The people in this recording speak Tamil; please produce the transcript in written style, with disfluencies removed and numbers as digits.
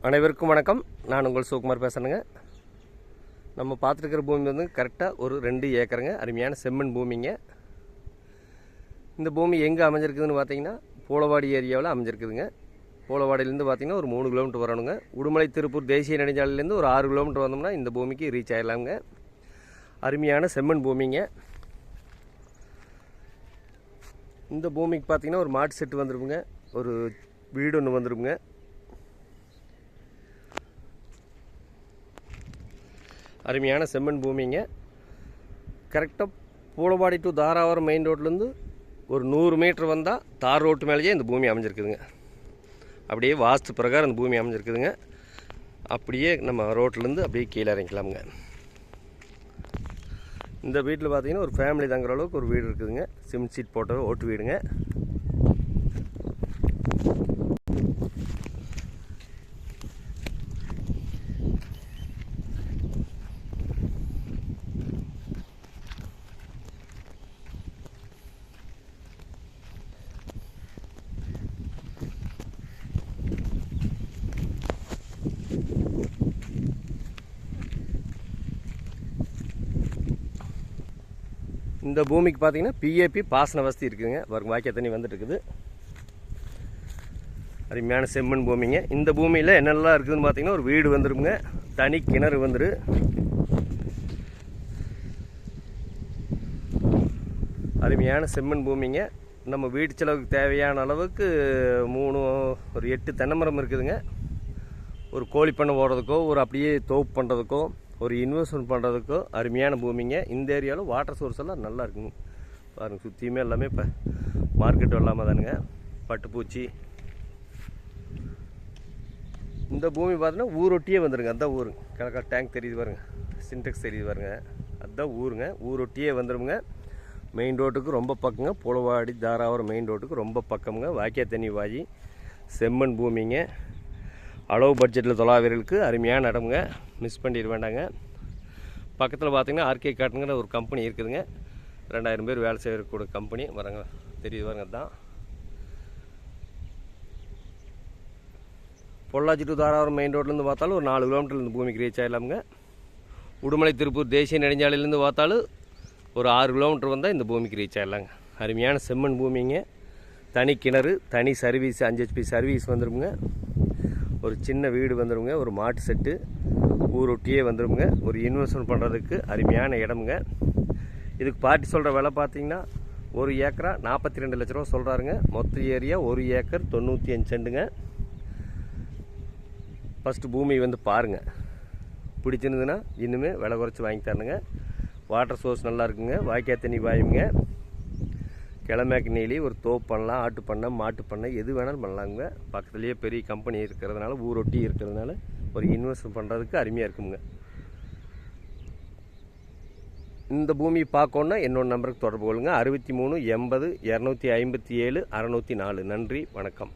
அனைவருக்கும் வணக்கம். நான் உங்கள் சிவகுமார் பேசுகிறேங்க. நம்ம பார்த்துருக்கிற பூமி வந்து கரெக்டாக ஒரு 2 ஏக்கருங்க. அருமையான செம்மண் பூமிங்க. இந்த பூமி எங்கே அமைஞ்சிருக்குதுன்னு பார்த்தீங்கன்னா பூளவாடி ஏரியாவில் அமைஞ்சிருக்குதுங்க. பூளவாடியிலேருந்து பார்த்தீங்கன்னா ஒரு 3 கிலோமீட்டர் வரணுங்க. உடுமலை திருப்பூர் தேசிய நெடுஞ்சாலையிலேருந்து ஒரு 6 கிலோமீட்டர் வந்தோம்னா இந்த பூமிக்கு ரீச் ஆகிடலாங்க. அருமையான செம்மண் பூமிங்க. இந்த பூமிக்கு பார்த்தீங்கன்னா ஒரு மாட்டு செட்டு வந்துருக்குங்க, ஒரு வீடு ஒன்று வந்துருக்குங்க. அருமையான செம்மண் பூமிங்க. கரெக்டாக பூளவாடி டு தாராவரம் மெயின் ரோட்லேருந்து ஒரு 100 மீட்டர் வந்தால் தார் ரோட்டு மேலேயே இந்த பூமி அமைஞ்சிருக்குதுங்க. அப்படியே வாஸ்து பிரகாரம் இந்த பூமி அமைஞ்சிருக்குதுங்க. அப்படியே நம்ம ரோட்லேருந்து அப்படியே கீழே இறங்கிக்கலாமுங்க. இந்த வீட்டில் பார்த்தீங்கன்னா ஒரு ஃபேமிலி தங்குற அளவுக்கு ஒரு வீடு இருக்குதுங்க. சிமெண்ட் சீட் போட்ட ஓட்டு வீடுங்க. இந்த பூமிக்கு பார்த்தீங்கன்னா பிஏபி பாசன வசதி இருக்குதுங்க. வாய்க்கால் தண்ணி வந்துட்டு இருக்குது. அருமையான செம்மண் பூமிங்க. இந்த பூமியில் என்னெல்லாம் இருக்குதுன்னு பார்த்தீங்கன்னா ஒரு வீடு வந்துருங்க, தனி கிணறு வந்துரு, அருமையான செம்மண் பூமிங்க. நம்ம வீட்டு செலவுக்கு தேவையான அளவுக்கு ஒரு 8 தென்னை மரம் இருக்குதுங்க. ஒரு கோழி பண்ணை ஓடுறதுக்கோ, ஒரு அப்படியே தோப்பு பண்ணுறதுக்கோ, ஒரு இன்வெஸ்ட்மெண்ட் பண்ணுறதுக்கோ அருமையான பூமிங்க. இந்த ஏரியாவில் வாட்டர் சோர்ஸ் எல்லாம் நல்லா இருக்குங்க. பாருங்கள், சுற்றியுமே எல்லாமே இப்போ மார்க்கெட் இல்லாமல் தானுங்க. பட்டுப்பூச்சி. இந்த பூமி பார்த்தீங்கன்னா ஊரொட்டியே வந்துடுங்க. அதுதான் ஊருங்க. கிழக்கா டேங்க் தெரியுது பாருங்க, சின்டெக்ஸ் தெரியுது பாருங்க, அதுதான் ஊருங்க. ஊரொட்டியே வந்துடுங்க. மெயின் ரோட்டுக்கு ரொம்ப பக்கங்க. பூளவாடி தாராவரம் மெயின் ரோட்டுக்கு ரொம்ப பக்கமுங்க. வாய்க்கால் தண்ணி வாயி செம்மண் பூமிங்க. அளவு பட்ஜெட்டில் தொலாவீரர்களுக்கு அருமையான இடமுங்க. மிஸ் பண்ணிட வேண்டாங்க. பக்கத்தில் பார்த்தீங்கன்னா ஆர்கே காட்டுங்கிற ஒரு கம்பெனி இருக்குதுங்க. 2000 பேர் வேலை செய்யக்கூடிய கம்பெனி வரங்க, தெரியுது பாருங்க. அதுதான் பொள்ளாச்சி டு தாராவரம் மெயின் ரோட்லேருந்து பார்த்தாலும் ஒரு 4 கிலோமீட்டர் இந்த பூமிக்கு ரீச் ஆகிடலாமுங்க. உடுமலை திருப்பூர் தேசிய நெடுஞ்சாலையிலேருந்து பார்த்தாலும் ஒரு 6 கிலோமீட்டர் வந்தால் இந்த பூமிக்கு ரீச் ஆகிடலாங்க. அருமையான செம்மண் பூமிங்க. தனி கிணறு, தனி சர்வீஸ், 5 HP சர்வீஸ் வந்துருங்க. ஒரு சின்ன வீடு வந்துடுங்க, ஒரு மாட்டு செட்டு, ஊரொட்டியே வந்துடுங்க. ஒரு இன்வெஸ்ட்மெண்ட் பண்ணுறதுக்கு அருமையான இடமுங்க. இதுக்கு பார்ட்டி சொல்கிற விலை பார்த்தீங்கன்னா 1 ஏக்கரா 42 லட்ச ரூபா சொல்கிறாருங்க. மொத்த ஏரியா 1 ஏக்கர் 95 சென்ட்டுங்க. ஃபஸ்ட்டு பூமி வந்து பாருங்கள், பிடிச்சிருந்துன்னா இன்னுமே விலை குறைச்சி வாங்கி தரணுங்க. வாட்டர் சோர்ஸ் நல்லா இருக்குங்க. வாய்க்கால் தண்ணி வாயுங்க. கிழமைக்கு நீலி ஒரு தோப்பு பண்ணலாம், ஆட்டு பண்ணை, மாட்டு பண்ணை, எது வேணாலும் பண்ணலாங்க. பக்கத்துலேயே பெரிய கம்பெனி இருக்கிறதுனால, ஊரொட்டி இருக்கிறதுனால ஒரு இன்வெஸ்ட் பண்ணுறதுக்கு அருமையாக இருக்குங்க. இந்த பூமியை பார்க்கணுன்னா என்னோட நம்பருக்கு தொடர்பு கொள்ளுங்கள். 63 80 257 604. நன்றி, வணக்கம்.